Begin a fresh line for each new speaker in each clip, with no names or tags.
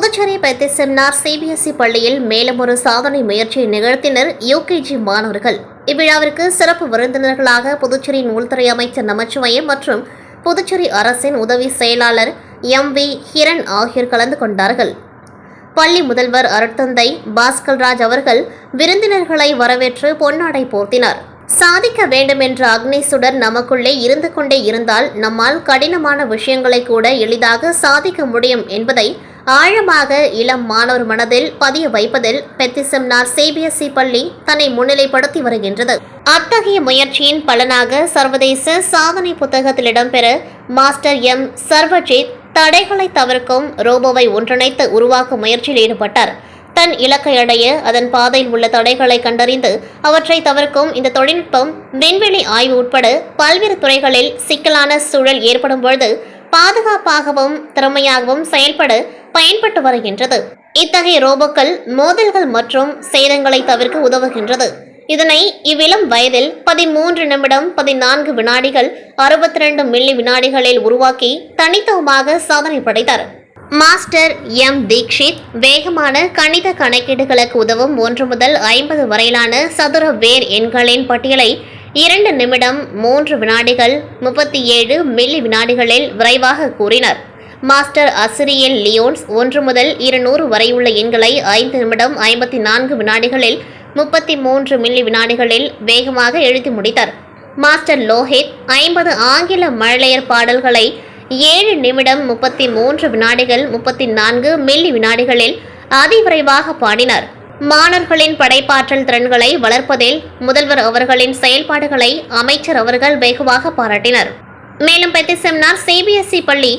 Puducherry பெத்திசெமினார் CBSE பள்ளியில் மேலும் ஒரு சாதனை முயற்சியை நிகழ்த்தினர் யுகேஜி மாணவர்கள். இவ்விழாவிற்கு சிறப்பு விருந்தினர்களாக புதுச்சேரி உள்துறை அமைச்சர் நமச்சிவாயம் மற்றும் புதுச்சேரி அரசின் உதவி செயலாளர் MV ஹிரண் ஆகியோர் கலந்து கொண்டார்கள். பள்ளி முதல்வர் அருட்தந்தை பாஸ்கர்ராஜ் அவர்கள் விருந்தினர்களை வரவேற்று பொன்னாடை போர்த்தினார். சாதிக்க வேண்டும் என்ற அக்னிசுடர் நமக்குள்ளே இருந்து கொண்டே இருந்தால் நம்மால் கடினமான விஷயங்களை கூட எளிதாக சாதிக்க முடியும் என்பதை ஆழமாக இளம் மாணவர் மனதில் பதிய வைப்பதில் பெத்திசெமினார் சிபிஎஸ்இ பள்ளி தன்னை முன்னிலைப்படுத்தி வருகின்றது. அத்தகைய முயற்சியின் பலனாக சர்வதேச சாதனை புத்தகத்தில் இடம்பெற மாஸ்டர் M சர்வஜித் தடைகளை தவிர்க்கும் ரோபோவை ஒன்றிணைத்து உருவாக்கும் முயற்சியில் ஈடுபட்டார். தன் இலக்கை அடைய அதன் பாதையில் உள்ள தடைகளை கண்டறிந்து அவற்றை தவிர்க்கும் இந்த தொழில்நுட்பம் விண்வெளி ஆய்வு உட்பட பல்வேறு துறைகளில் சிக்கலான சூழல் ஏற்படும் பொழுது பாதுகாப்பாகவும் திறமையாகவும் செயல்பட பயன்பட்டு வருகின்றது. இத்தகைய ரோபோக்கள் மோதல்கள் மற்றும் சேதங்களை தவிர்க்க உதவுகின்றது. இதனை இவ்விளம் வயதில் 13 நிமிடம் 14 வினாடிகள் 62 மில்லி வினாடிகளில் உருவாக்கி தனித்துவமாக சாதனை படைத்தார். மாஸ்டர் M தீக்ஷித் வேகமான கணித கணக்கீடுகளுக்கு உதவும் 1 முதல் 50 வரையிலான சதுர வேர் எண்களின் பட்டியலை 2 நிமிடம் 3 வினாடிகள் 37 மில்லி வினாடிகளில் விரைவாக கூறினார். மாஸ்டர் அசிரியல் லியோன்ஸ் 1 முதல் 200 வரை உள்ள எண்களை 5 நிமிடம் 54 வினாடிகளில் 33 மில்லி வினாடிகளில் வேகமாக எழுதி முடித்தார். மாஸ்டர் லோஹித் 50 ஆங்கில மழலையர் பாடல்களை 7 நிமிடம் 33 வினாடிகள் 34 மில்லி வினாடிகளில் அதிவிரைவாக பாடினார். மாணவர்களின் படைப்பாற்றல் திறன்களை வளர்ப்பதில் முதல்வர் அவர்களின் செயல்பாடுகளை அமைச்சர் அவர்கள் வெகுவாக பாராட்டினர். மேலும் பெத்திசெமினார் சிபிஎஸ்இ பள்ளி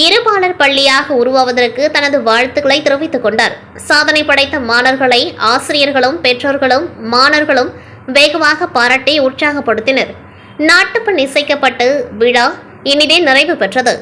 இருபாலர் பள்ளியாக உருவாவதற்கு தனது வாழ்த்துக்களை தெரிவித்துக் கொண்டார். சாதனை படைத்த மாணவர்களை ஆசிரியர்களும் பெற்றோர்களும் மாணவர்களும் வெகுவாக பாராட்டி உற்சாகப்படுத்தினர். நாட்டுப்பண் இசைக்கப்பட்டு விழா இனிதே நிறைவு பெற்றது.